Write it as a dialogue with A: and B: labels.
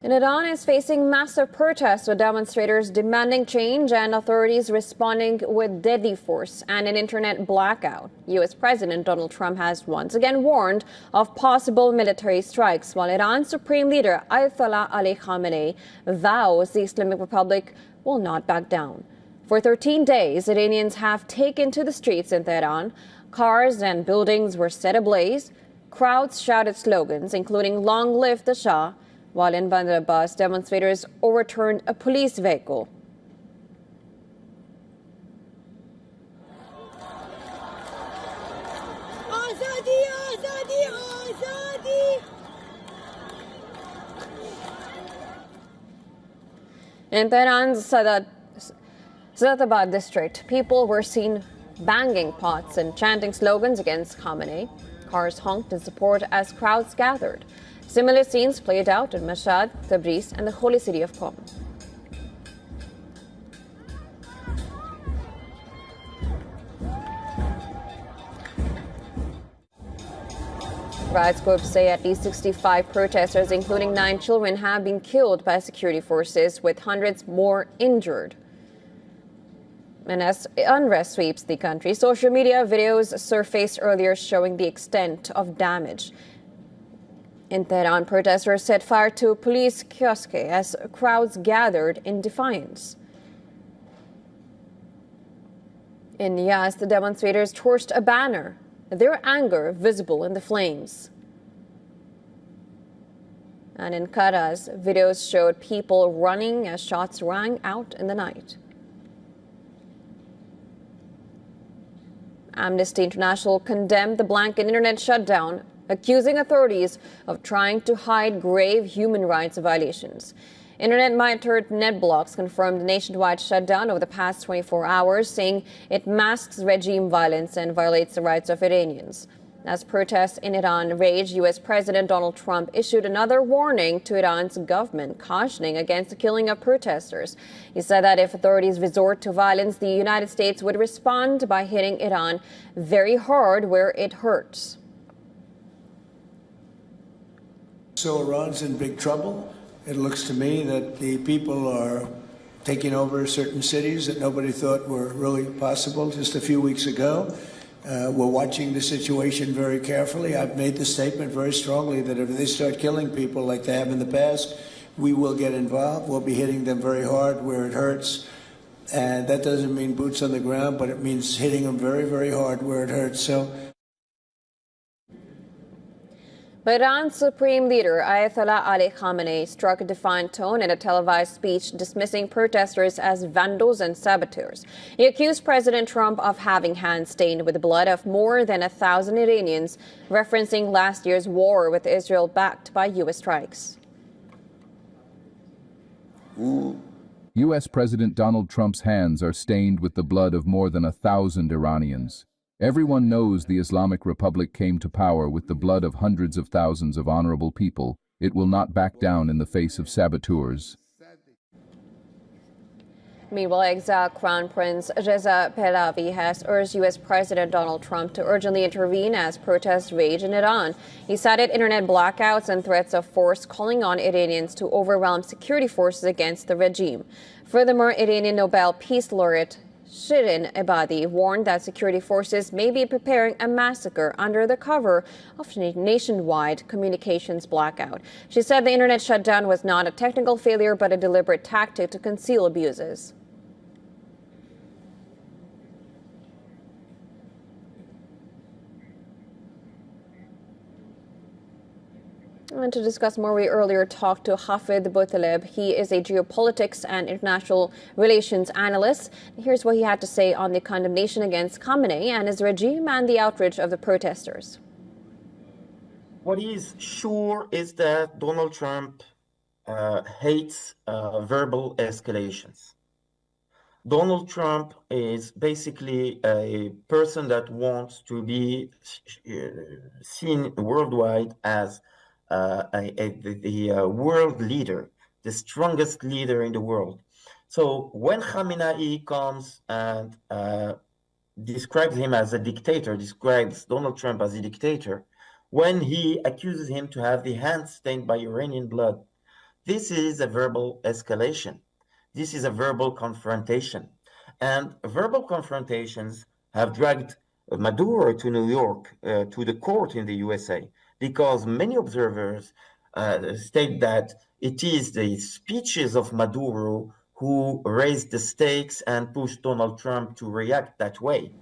A: And Iran is facing massive protests with demonstrators demanding change and authorities responding with deadly force and an internet blackout. U.S. President Donald Trump has once again warned of possible military strikes, while Iran's Supreme Leader Ayatollah Ali Khamenei vows the Islamic Republic will not back down. For 13 days, Iranians have taken to the streets in Tehran. Cars and buildings were set ablaze. Crowds shouted slogans, including "Long live the Shah," while in Bandar Abbas, demonstrators overturned a police vehicle.
B: Azadi, Azadi, Azadi.
A: In Tehran's Sadabad district, people were seen banging pots and chanting slogans against Khamenei. Cars honked in support as crowds gathered. Similar scenes played out in Mashhad, Tabriz, and the holy city of Qom. Rights groups say at least 65 protesters, including 9 children, have been killed by security forces, with hundreds more injured. And as unrest sweeps the country, social media videos surfaced earlier showing the extent of damage. In Tehran, protesters set fire to police kiosks as crowds gathered in defiance. In Yazd, the demonstrators torched a banner, their anger visible in the flames. And in Karaz, videos showed people running as shots rang out in the night. Amnesty International condemned the blanket internet shutdown, accusing authorities of trying to hide grave human rights violations. Internet monitored net blocks confirmed a nationwide shutdown over the past 24 hours, saying it masks regime violence and violates the rights of Iranians. As protests in Iran rage, U.S. President Donald Trump issued another warning to Iran's government, cautioning against the killing of protesters. He said that if authorities resort to violence, the United States would respond by hitting Iran very hard where it hurts.
C: So Iran's in big trouble. It looks to me that the people are taking over certain cities that nobody thought were really possible just a few weeks ago. We're watching the situation very carefully. I've made the statement very strongly that if they start killing people like they have in the past, we will get involved. We'll be hitting them very hard where it hurts. And that doesn't mean boots on the ground, but it means hitting them very, very hard where it hurts.
A: But Iran's Supreme Leader Ayatollah Ali Khamenei struck a defiant tone in a televised speech dismissing protesters as vandals and saboteurs. He accused President Trump of having hands stained with the blood of more than 1,000 Iranians, referencing last year's war with Israel backed by U.S. strikes.
D: U.S. President Donald Trump's hands are stained with the blood of more than 1,000 Iranians. Everyone knows the Islamic Republic came to power with the blood of hundreds of thousands of honorable people. It will not back down in the face of saboteurs.
A: Meanwhile, exiled Crown Prince Reza Pahlavi has urged U.S. President Donald Trump to urgently intervene as protests rage in Iran. He cited internet blackouts and threats of force, calling on Iranians to overwhelm security forces against the regime. Furthermore, Iranian Nobel Peace Laureate Shirin Ebadi warned that security forces may be preparing a massacre under the cover of nationwide communications blackout. She said the internet shutdown was not a technical failure but a deliberate tactic to conceal abuses. And to discuss more, we earlier talked to Hafid Boutaleb. He is a geopolitics and international relations analyst. Here's what he had to say on the condemnation against Khamenei and his regime and the outrage of the protesters.
E: What is sure is that Donald Trump hates verbal escalations. Donald Trump is basically a person that wants to be seen worldwide as the world leader, the strongest leader in the world. So when Khamenei comes and describes him as a dictator, describes Donald Trump as a dictator, when he accuses him to have the hands stained by Iranian blood, This is a verbal escalation. This is a verbal confrontation. And verbal confrontations have dragged Maduro to New York, to the court in the USA, because many observers state that it is the speeches of Maduro who raised the stakes and pushed Donald Trump to react that way.